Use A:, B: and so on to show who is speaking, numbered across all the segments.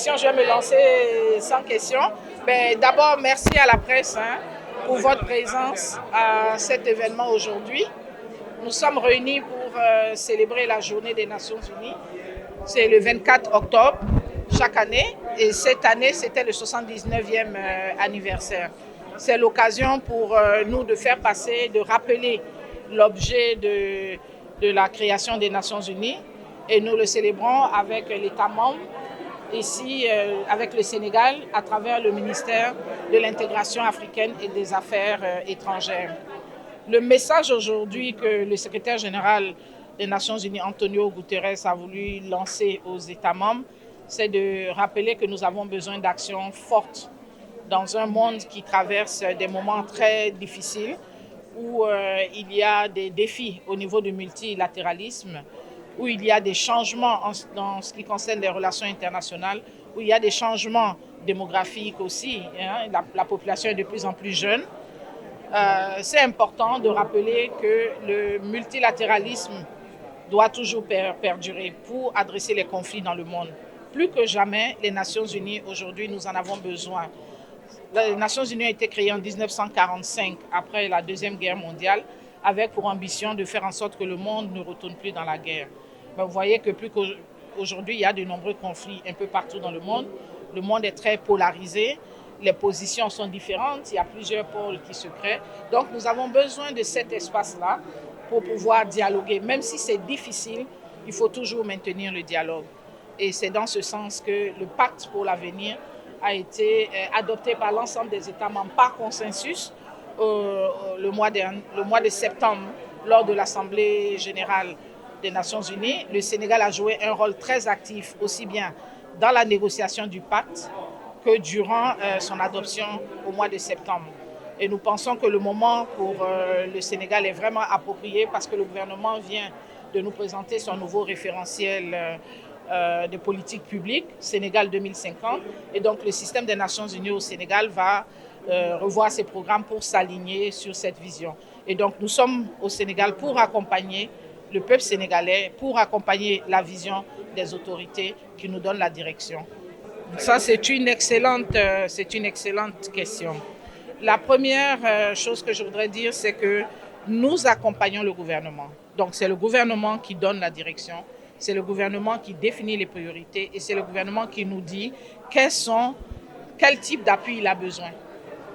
A: question, je vais me lancer sans question. D'abord, merci à la presse pour votre présence à cet événement aujourd'hui. Nous sommes réunis pour célébrer la journée des Nations Unies. C'est le 24 octobre chaque année et cette année, c'était le 79e anniversaire. C'est l'occasion pour nous de faire passer, de rappeler l'objet de la création des Nations Unies et nous le célébrons avec l'État membre, ici avec le Sénégal à travers le ministère de l'intégration africaine et des affaires étrangères. Le message aujourd'hui que le secrétaire général des Nations Unies, Antonio Guterres, a voulu lancer aux États membres, c'est de rappeler que nous avons besoin d'actions fortes dans un monde qui traverse des moments très difficiles, où il y a des défis au niveau du multilatéralisme, où il y a des changements dans ce qui concerne les relations internationales, où il y a des changements démographiques aussi. La population est de plus en plus jeune. C'est important de rappeler que le multilatéralisme doit toujours perdurer pour adresser les conflits dans le monde. Plus que jamais, les Nations Unies, aujourd'hui, nous en avons besoin. Les Nations Unies ont été créées en 1945, après la Deuxième Guerre mondiale, avec pour ambition de faire en sorte que le monde ne retourne plus dans la guerre. Mais vous voyez que plus qu'aujourd'hui, il y a de nombreux conflits un peu partout dans le monde. Le monde est très polarisé, les positions sont différentes, il y a plusieurs pôles qui se créent. Donc nous avons besoin de cet espace-là pour pouvoir dialoguer. Même si c'est difficile, il faut toujours maintenir le dialogue. Et c'est dans ce sens que le pacte pour l'avenir a été adopté par l'ensemble des États membres par consensus le mois de septembre lors de l'Assemblée générale des Nations Unies. Le Sénégal a joué un rôle très actif aussi bien dans la négociation du pacte que durant son adoption au mois de septembre. Et nous pensons que le moment pour le Sénégal est vraiment approprié parce que le gouvernement vient de nous présenter son nouveau référentiel de politique publique, Sénégal 2050. Et donc le système des Nations Unies au Sénégal va revoir ses programmes pour s'aligner sur cette vision. Et donc nous sommes au Sénégal pour accompagner le peuple sénégalais, pour accompagner la vision des autorités qui nous donnent la direction. Ça, c'est une excellente question. La première chose que je voudrais dire, c'est que nous accompagnons le gouvernement. Donc c'est le gouvernement qui donne la direction, c'est le gouvernement qui définit les priorités et c'est le gouvernement qui nous dit quel type d'appui il a besoin.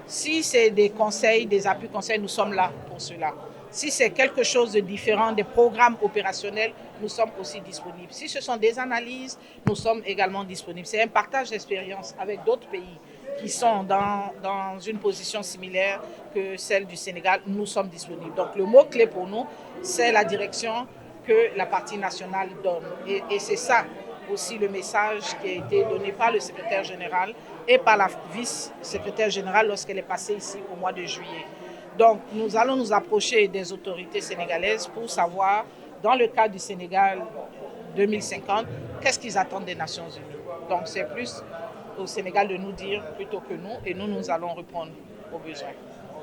A: Si c'est des conseils, des appuis conseils, nous sommes là pour cela. Si c'est quelque chose de différent, des programmes opérationnels, nous sommes aussi disponibles. Si ce sont des analyses, nous sommes également disponibles. C'est un partage d'expérience avec d'autres pays qui sont dans une position similaire que celle du Sénégal. Nous sommes disponibles. Donc le mot-clé pour nous, c'est la direction que la partie nationale donne. Et c'est ça aussi le message qui a été donné par le secrétaire général et par la vice-secrétaire générale lorsqu'elle est passée ici au mois de juillet. Donc nous allons nous approcher des autorités sénégalaises pour savoir, dans le cadre du Sénégal 2050, qu'est-ce qu'ils attendent des Nations Unies. Donc c'est plus au Sénégal de nous dire plutôt que nous, et nous allons répondre aux besoins.